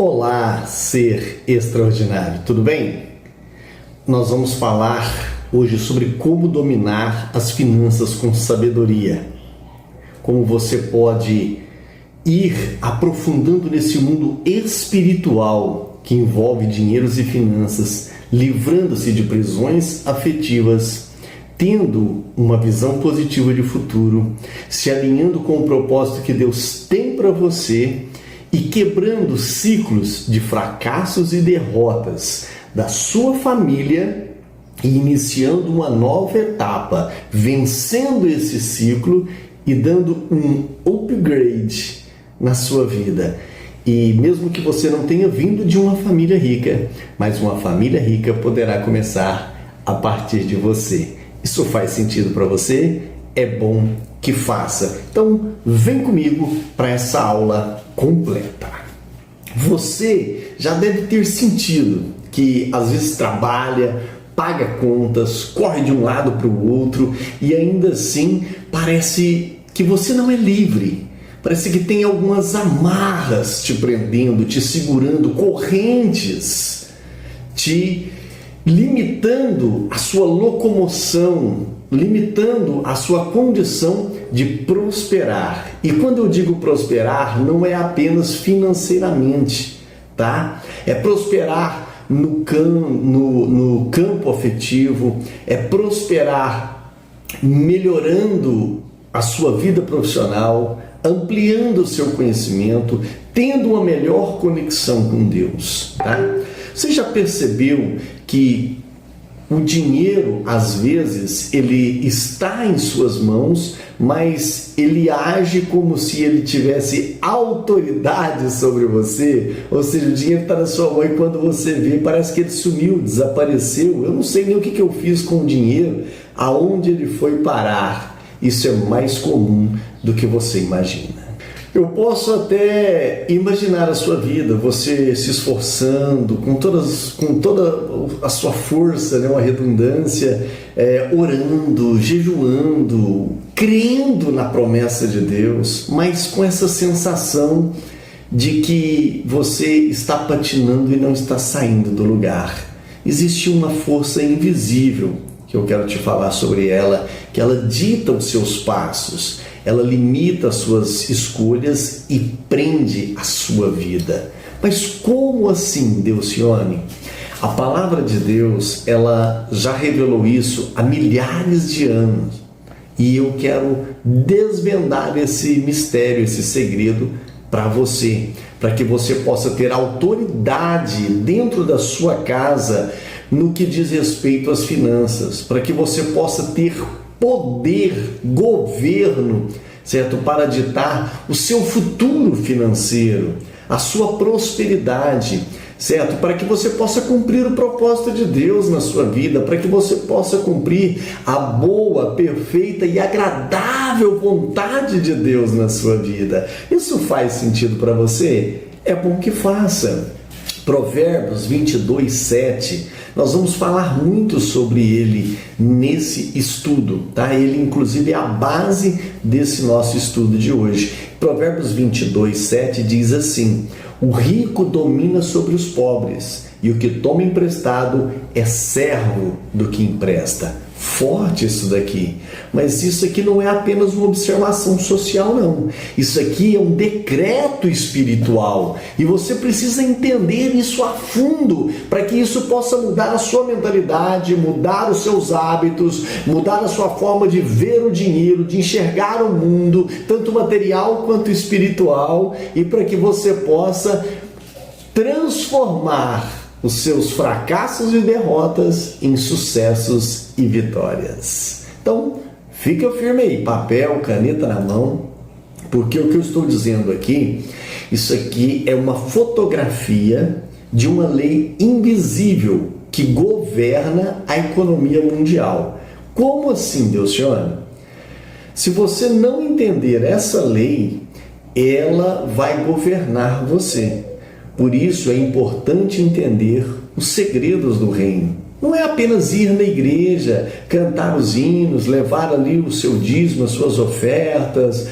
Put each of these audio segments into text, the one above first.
Olá, ser extraordinário, tudo bem? Nós vamos falar hoje sobre como dominar as finanças com sabedoria. Como você pode ir aprofundando nesse mundo espiritual que envolve dinheiros e finanças, livrando-se de prisões afetivas, tendo uma visão positiva de futuro, se alinhando com o propósito que Deus tem para você e quebrando ciclos de fracassos e derrotas da sua família e iniciando uma nova etapa, vencendo esse ciclo e dando um upgrade na sua vida. E mesmo que você não tenha vindo de uma família rica, mas uma família rica poderá começar a partir de você. Isso faz sentido para você? É bom que faça. Então, vem comigo para essa aula completa. Você já deve ter sentido que às vezes trabalha, paga contas, corre de um lado para o outro e ainda assim parece que você não é livre. Parece que tem algumas amarras te prendendo, te segurando, correntes, te limitando a sua locomoção, limitando a sua condição de prosperar. E quando eu digo prosperar, não é apenas financeiramente, tá? É prosperar no campo afetivo, é prosperar melhorando a sua vida profissional, ampliando o seu conhecimento, tendo uma melhor conexão com Deus, tá? Você já percebeu que o dinheiro, às vezes, ele está em suas mãos, mas ele age como se ele tivesse autoridade sobre você? Ou seja, o dinheiro está na sua mão e quando você vê, parece que ele sumiu, desapareceu. Eu não sei nem o que eu fiz com o dinheiro, aonde ele foi parar. Isso é mais comum do que você imagina. Eu posso até imaginar a sua vida, você se esforçando, com toda a sua força, né, uma redundância, orando, jejuando, crendo na promessa de Deus, mas com essa sensação de que você está patinando e não está saindo do lugar. Existe uma força invisível, que eu quero te falar sobre ela, que ela dita os seus passos. Ela limita as suas escolhas e prende a sua vida. Mas como assim, Delcione? A palavra de Deus, ela já revelou isso há milhares de anos. E eu quero desvendar esse mistério, esse segredo para você, para que você possa ter autoridade dentro da sua casa no que diz respeito às finanças, para que você possa ter poder, governo, certo? Para ditar o seu futuro financeiro, a sua prosperidade, certo? Para que você possa cumprir o propósito de Deus na sua vida, para que você possa cumprir a boa, perfeita e agradável vontade de Deus na sua vida. Isso faz sentido para você? É bom que faça. Provérbios 22:7, nós vamos falar muito sobre ele nesse estudo, tá? Ele inclusive é a base desse nosso estudo de hoje. Provérbios 22:7 diz assim: o rico domina sobre os pobres e o que toma emprestado é servo do que empresta. Forte isso daqui, mas isso aqui não é apenas uma observação social, não. Isso aqui é um decreto espiritual e você precisa entender isso a fundo para que isso possa mudar a sua mentalidade, mudar os seus hábitos, mudar a sua forma de ver o dinheiro, de enxergar o mundo, tanto material quanto espiritual, e para que você possa transformar os seus fracassos e derrotas em sucessos e vitórias. Então, fica firme aí, papel, caneta na mão, porque o que eu estou dizendo aqui, isso aqui é uma fotografia de uma lei invisível que governa a economia mundial. Como assim, Delcione? Se você não entender essa lei, ela vai governar você. Por isso é importante entender os segredos do reino. Não é apenas ir na igreja, cantar os hinos, levar ali o seu dízimo, as suas ofertas,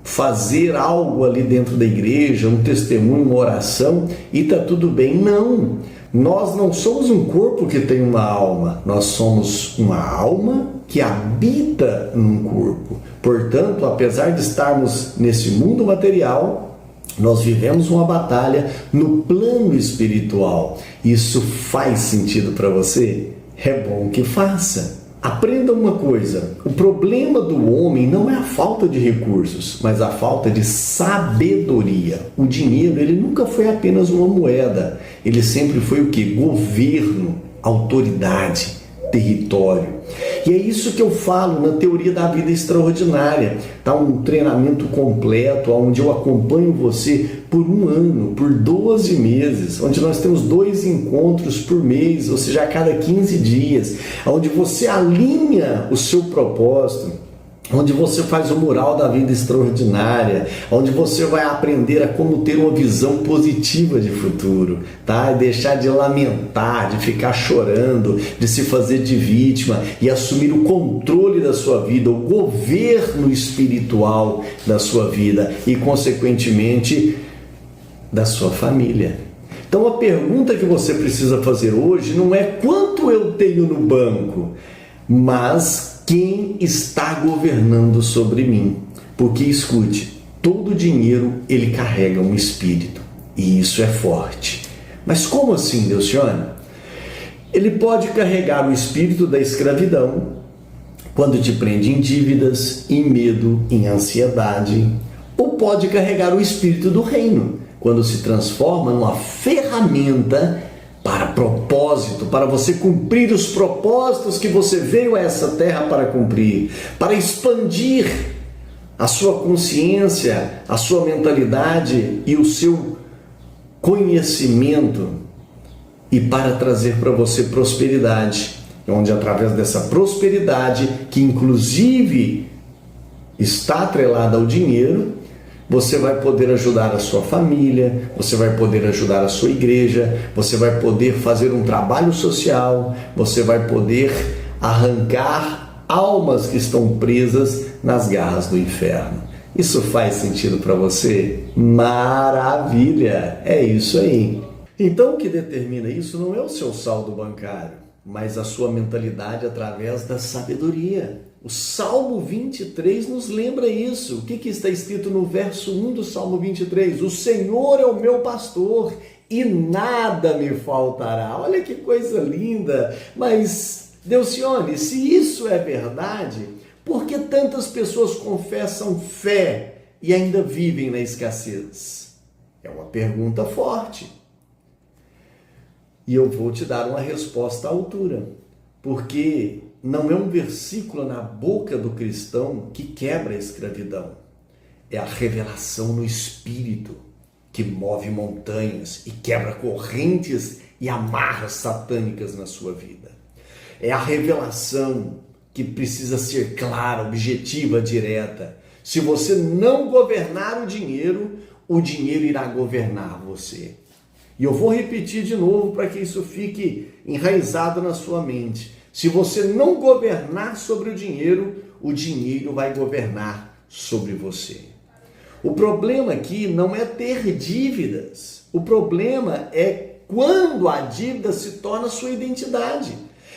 fazer algo ali dentro da igreja, um testemunho, uma oração, e está tudo bem. Não, nós não somos um corpo que tem uma alma, nós somos uma alma que habita num corpo. Portanto, apesar de estarmos nesse mundo material, nós vivemos uma batalha no plano espiritual. Isso faz sentido para você? É bom que faça. Aprenda uma coisa: o problema do homem não é a falta de recursos, mas a falta de sabedoria. O dinheiro, ele nunca foi apenas uma moeda. Ele sempre foi o quê? Governo, autoridade, território. E é isso que eu falo na teoria da vida extraordinária. Tá um treinamento completo, onde eu acompanho você por 1 ano, por 12 meses, onde nós temos 2 encontros por mês, ou seja, a cada 15 dias, onde você alinha o seu propósito, onde você faz o mural da vida extraordinária, onde você vai aprender a como ter uma visão positiva de futuro, tá? E deixar de lamentar, de ficar chorando, de se fazer de vítima e assumir o controle da sua vida, o governo espiritual da sua vida e, consequentemente, da sua família. Então, a pergunta que você precisa fazer hoje não é quanto eu tenho no banco, mas quem está governando sobre mim. Porque, escute, todo dinheiro ele carrega um espírito, e isso é forte. Mas como assim, Delcione? Ele pode carregar o espírito da escravidão, quando te prende em dívidas, em medo, em ansiedade, ou pode carregar o espírito do reino, quando se transforma numa ferramenta para propósito, para você cumprir os propósitos que você veio a essa terra para cumprir, para expandir a sua consciência, a sua mentalidade e o seu conhecimento, e para trazer para você prosperidade, onde através dessa prosperidade, que inclusive está atrelada ao dinheiro, você vai poder ajudar a sua família, você vai poder ajudar a sua igreja, você vai poder fazer um trabalho social, você vai poder arrancar almas que estão presas nas garras do inferno. Isso faz sentido para você? Maravilha! É isso aí. Então, o que determina isso não é o seu saldo bancário, mas a sua mentalidade através da sabedoria. O Salmo 23 nos lembra isso. O que está escrito no verso 1 do Salmo 23? O Senhor é o meu pastor e nada me faltará. Olha que coisa linda! Mas, Delcione, se isso é verdade, por que tantas pessoas confessam fé e ainda vivem na escassez? É uma pergunta forte. E eu vou te dar uma resposta à altura. Porque não é um versículo na boca do cristão que quebra a escravidão. É a revelação no Espírito que move montanhas e quebra correntes e amarras satânicas na sua vida. É a revelação que precisa ser clara, objetiva, direta. Se você não governar o dinheiro irá governar você. E eu vou repetir de novo para que isso fique enraizado na sua mente. Se você não governar sobre o dinheiro vai governar sobre você. O problema aqui não é ter dívidas. O problema é quando a dívida se torna sua identidade.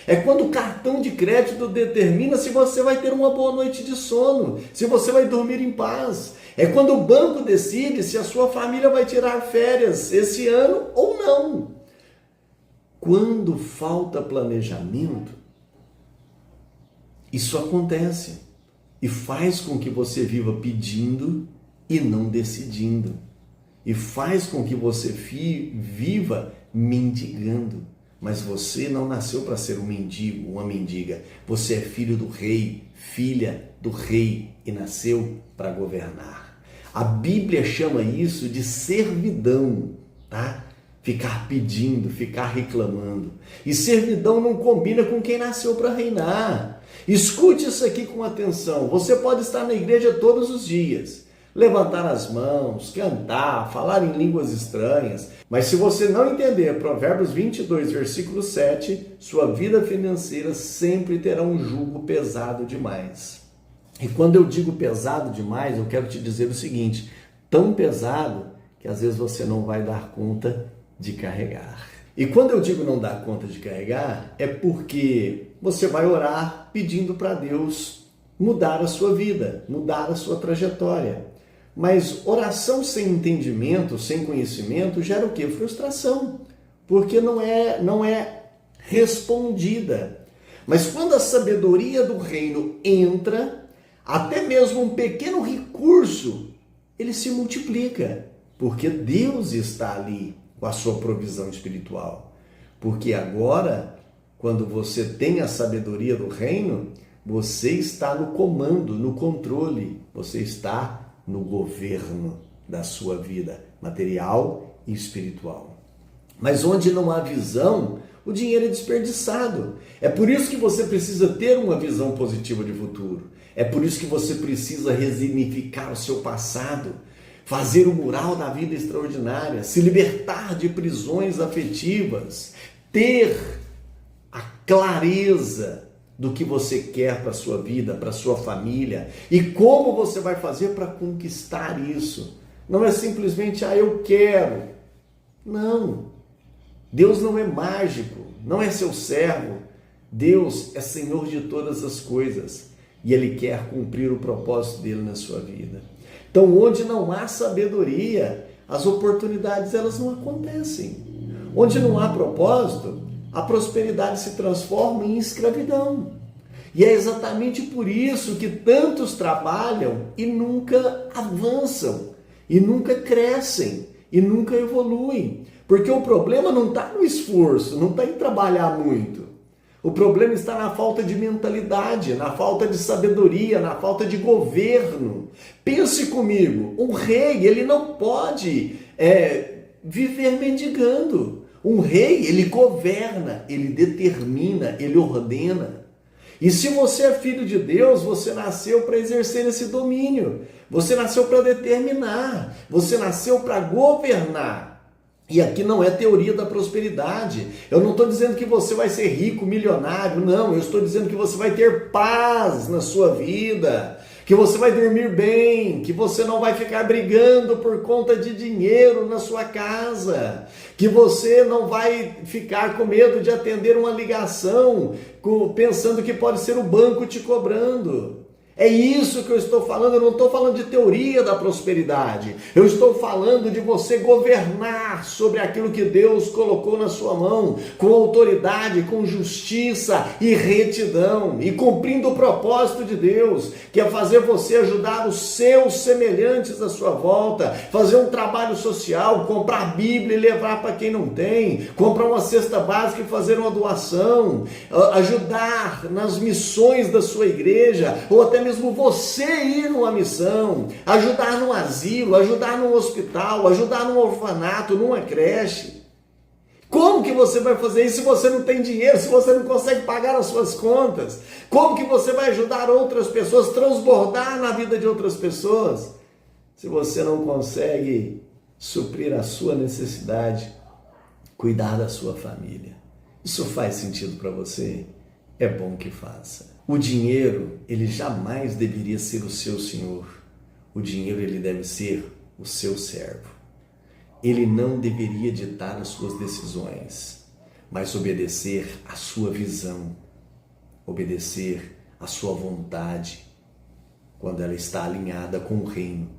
É quando o cartão de crédito determina se você vai ter uma boa noite de sono, se você vai dormir em paz. É quando o banco decide se a sua família vai tirar férias esse ano ou não. Quando falta planejamento, isso acontece e faz com que você viva pedindo e não decidindo. E faz com que você viva mendigando. Mas você não nasceu para ser um mendigo, uma mendiga. Você é filho do rei, filha do rei e nasceu para governar. A Bíblia chama isso de servidão, tá? Ficar pedindo, ficar reclamando. E servidão não combina com quem nasceu para reinar. Escute isso aqui com atenção. Você pode estar na igreja todos os dias, levantar as mãos, cantar, falar em línguas estranhas. Mas se você não entender Provérbios 22, versículo 7, sua vida financeira sempre terá um jugo pesado demais. E quando eu digo pesado demais, eu quero te dizer o seguinte: tão pesado que às vezes você não vai dar conta de carregar. E quando eu digo não dar conta de carregar, é porque você vai orar pedindo para Deus mudar a sua vida, mudar a sua trajetória. Mas oração sem entendimento, sem conhecimento, gera o quê? Frustração, porque não é respondida. Mas quando a sabedoria do reino entra, até mesmo um pequeno recurso, ele se multiplica, porque Deus está ali com a sua provisão espiritual. Porque agora, quando você tem a sabedoria do reino, você está no comando, no controle, você está no governo da sua vida material e espiritual. Mas onde não há visão, o dinheiro é desperdiçado. É por isso que você precisa ter uma visão positiva de futuro. É por isso que você precisa resignificar o seu passado, fazer o mural da vida extraordinária, se libertar de prisões afetivas, ter a clareza do que você quer para a sua vida, para a sua família e como você vai fazer para conquistar isso. Não é simplesmente, eu quero. Não. Deus não é mágico, não é seu servo. Deus é Senhor de todas as coisas e Ele quer cumprir o propósito dele na sua vida. Então, onde não há sabedoria, as oportunidades elas não acontecem. Onde não há propósito, a prosperidade se transforma em escravidão. E é exatamente por isso que tantos trabalham e nunca avançam, e nunca crescem, e nunca evoluem. Porque o problema não está no esforço, não está em trabalhar muito. O problema está na falta de mentalidade, na falta de sabedoria, na falta de governo. Pense comigo, um rei, ele não pode viver mendigando. Um rei, ele governa, ele determina, ele ordena. E se você é filho de Deus, você nasceu para exercer esse domínio. Você nasceu para determinar. Você nasceu para governar. E aqui não é teoria da prosperidade. Eu não estou dizendo que você vai ser rico, milionário. Não, eu estou dizendo que você vai ter paz na sua vida. Que você vai dormir bem, que você não vai ficar brigando por conta de dinheiro na sua casa, que você não vai ficar com medo de atender uma ligação pensando que pode ser o banco te cobrando. É isso que eu estou falando, eu não estou falando de teoria da prosperidade, eu estou falando de você governar sobre aquilo que Deus colocou na sua mão, com autoridade, com justiça e retidão, e cumprindo o propósito de Deus, que é fazer você ajudar os seus semelhantes à sua volta, fazer um trabalho social, comprar Bíblia e levar para quem não tem, comprar uma cesta básica e fazer uma doação, ajudar nas missões da sua igreja, ou até mesmo você ir numa missão, ajudar num asilo, ajudar num hospital, ajudar num orfanato, numa creche. Como que você vai fazer isso se você não tem dinheiro, se você não consegue pagar as suas contas? Como que você vai ajudar outras pessoas, transbordar na vida de outras pessoas, se você não consegue suprir a sua necessidade, cuidar da sua família? Isso faz sentido para você? É bom que faça. O dinheiro, ele jamais deveria ser o seu senhor. O dinheiro, ele deve ser o seu servo. Ele não deveria ditar as suas decisões, mas obedecer à sua visão, obedecer à sua vontade, quando ela está alinhada com o reino.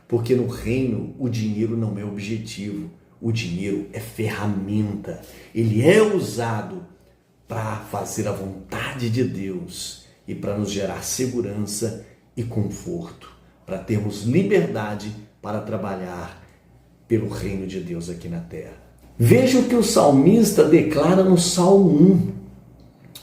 Porque no reino, o dinheiro não é objetivo, o dinheiro é ferramenta. Ele é usado para fazer a vontade de Deus e para nos gerar segurança e conforto, para termos liberdade para trabalhar pelo reino de Deus aqui na terra. Veja o que o salmista declara no Salmo 1.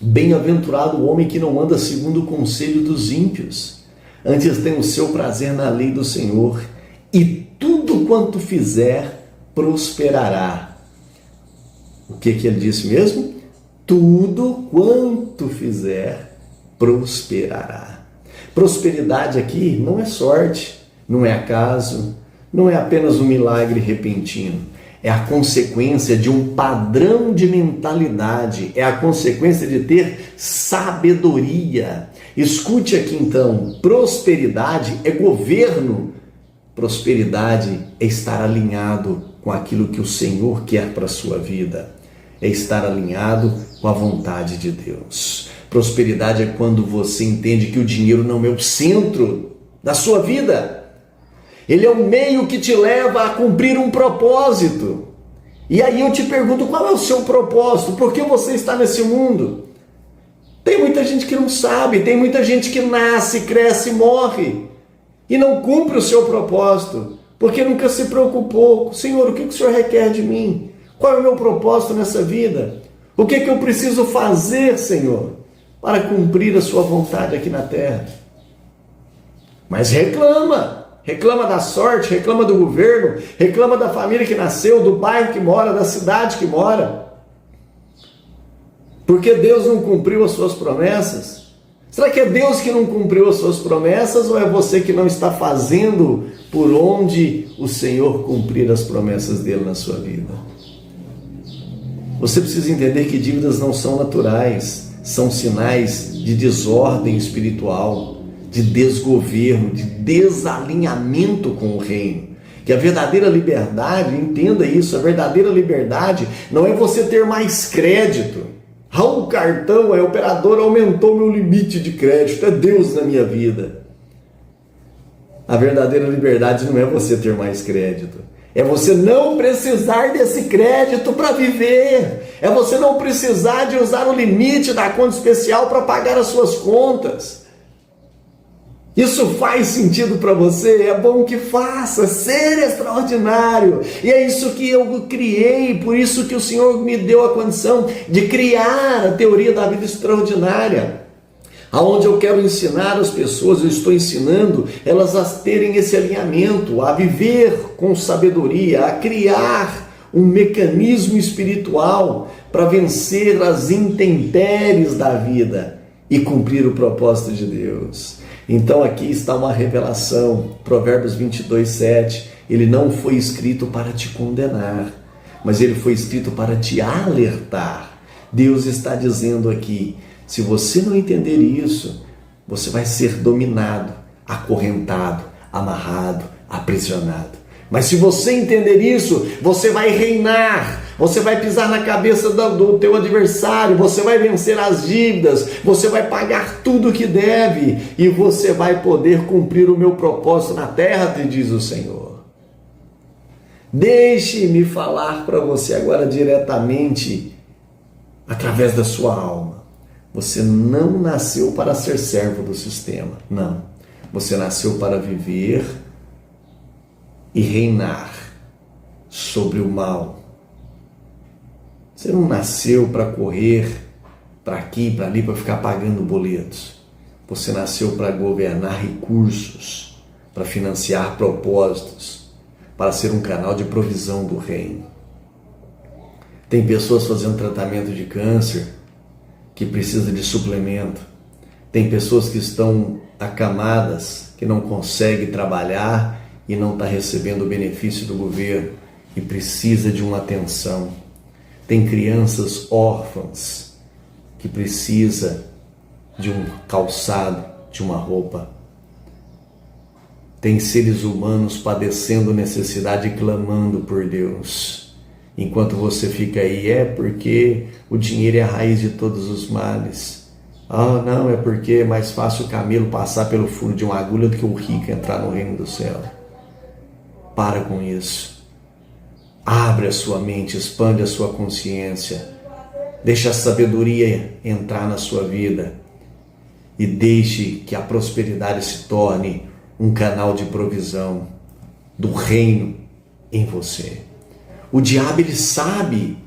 Bem-aventurado o homem que não anda segundo o conselho dos ímpios, antes tem o seu prazer na lei do Senhor, e tudo quanto fizer prosperará. O que ele disse mesmo? Tudo quanto fizer prosperará. Prosperidade aqui não é sorte, não é acaso, não é apenas um milagre repentino. é a consequência de um padrão de mentalidade, é a consequência de ter sabedoria. Escute aqui então, prosperidade é governo, prosperidade é estar alinhado com aquilo que o Senhor quer para a sua vida, é estar alinhado com a vontade de Deus. Prosperidade é quando você entende que o dinheiro não é o centro da sua vida. Ele é o meio que te leva a cumprir um propósito. E aí eu te pergunto, qual é o seu propósito? Por que você está nesse mundo? Tem muita gente que não sabe, tem muita gente que nasce, cresce e morre e não cumpre o seu propósito, porque nunca se preocupou. Senhor, o que o Senhor requer de mim? Qual é o meu propósito nessa vida? O que eu preciso fazer, Senhor, para cumprir a sua vontade aqui na terra? Mas reclama da sorte, reclama do governo, reclama da família que nasceu, do bairro que mora, da cidade que mora. Porque Deus não cumpriu as suas promessas? Será que é Deus que não cumpriu as suas promessas ou é você que não está fazendo por onde o Senhor cumprir as promessas dele na sua vida? Você precisa entender que dívidas não são naturais, são sinais de desordem espiritual, de desgoverno, de desalinhamento com o reino. Que a verdadeira liberdade, entenda isso, a verdadeira liberdade não é você ter mais crédito. O cartão, a operadora aumentou meu limite de crédito, é Deus na minha vida. A verdadeira liberdade não é você ter mais crédito. É você não precisar desse crédito para viver. É você não precisar de usar o limite da conta especial para pagar as suas contas. Isso faz sentido para você? É bom que faça, ser extraordinário. E é isso que eu criei, por isso que o Senhor me deu a condição de criar a teoria da vida extraordinária. Aonde eu quero ensinar as pessoas, eu estou ensinando elas a terem esse alinhamento, a viver com sabedoria, a criar um mecanismo espiritual para vencer as intempéries da vida e cumprir o propósito de Deus. Então aqui está uma revelação, Provérbios 22:7, ele não foi escrito para te condenar, mas ele foi escrito para te alertar. Deus está dizendo aqui, se você não entender isso, você vai ser dominado, acorrentado, amarrado, aprisionado. Mas se você entender isso, você vai reinar, você vai pisar na cabeça do teu adversário, você vai vencer as dívidas, você vai pagar tudo o que deve e você vai poder cumprir o meu propósito na terra, te diz o Senhor. Deixe-me falar para você agora diretamente, através da sua alma. Você não nasceu para ser servo do sistema, não. Você nasceu para viver e reinar sobre o mal. Você não nasceu para correr para aqui, para ali, para ficar pagando boletos. Você nasceu para governar recursos, para financiar propósitos, para ser um canal de provisão do reino. Tem pessoas fazendo tratamento de câncer que precisa de suplemento. Tem pessoas que estão acamadas, que não conseguem trabalhar e não está recebendo o benefício do governo e precisa de uma atenção. Tem crianças órfãs que precisa de um calçado, de uma roupa. Tem seres humanos padecendo necessidade e clamando por Deus. Enquanto você fica aí, é porque o dinheiro é a raiz de todos os males. Ah, não, é porque é mais fácil o camelo passar pelo furo de uma agulha do que o rico entrar no reino do céu. Para com isso. Abre a sua mente, expande a sua consciência. Deixe a sabedoria entrar na sua vida. E deixe que a prosperidade se torne um canal de provisão do reino em você. O diabo, ele sabe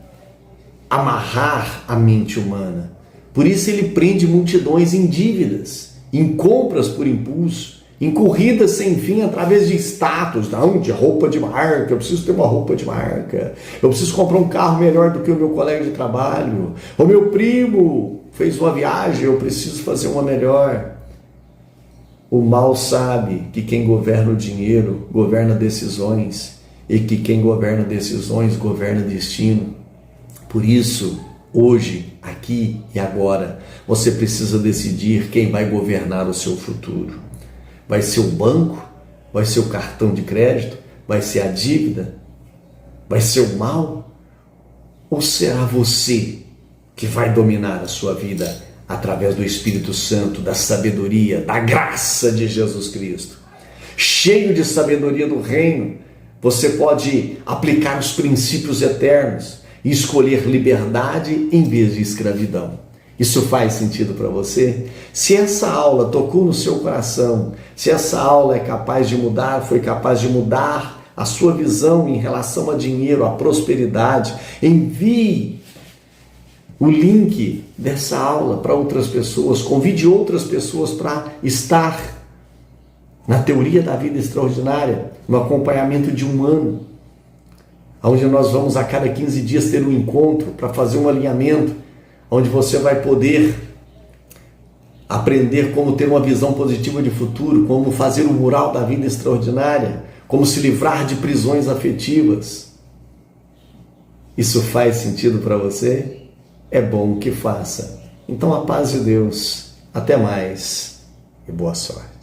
amarrar a mente humana. Por isso ele prende multidões em dívidas, em compras por impulso, em corridas sem fim através de status, não, de roupa de marca, eu preciso ter uma roupa de marca, eu preciso comprar um carro melhor do que o meu colega de trabalho, o meu primo fez uma viagem, eu preciso fazer uma melhor. O mal sabe que quem governa o dinheiro governa decisões, e que quem governa decisões governa destino. Por isso, hoje, aqui e agora, você precisa decidir quem vai governar o seu futuro. Vai ser o banco? Vai ser o cartão de crédito? Vai ser a dívida? Vai ser o mal? Ou será você que vai dominar a sua vida através do Espírito Santo, da sabedoria, da graça de Jesus Cristo? Cheio de sabedoria do reino, você pode aplicar os princípios eternos e escolher liberdade em vez de escravidão. Isso faz sentido para você? Se essa aula tocou no seu coração, se essa aula é capaz de mudar, foi capaz de mudar a sua visão em relação a dinheiro, a prosperidade, envie o link dessa aula para outras pessoas, convide outras pessoas para estar na teoria da vida extraordinária, no acompanhamento de um ano, onde nós vamos a cada 15 dias ter um encontro para fazer um alinhamento, onde você vai poder aprender como ter uma visão positiva de futuro, como fazer o mural da vida extraordinária, como se livrar de prisões afetivas. Isso faz sentido para você? É bom que faça. Então a paz de Deus. Até mais e boa sorte.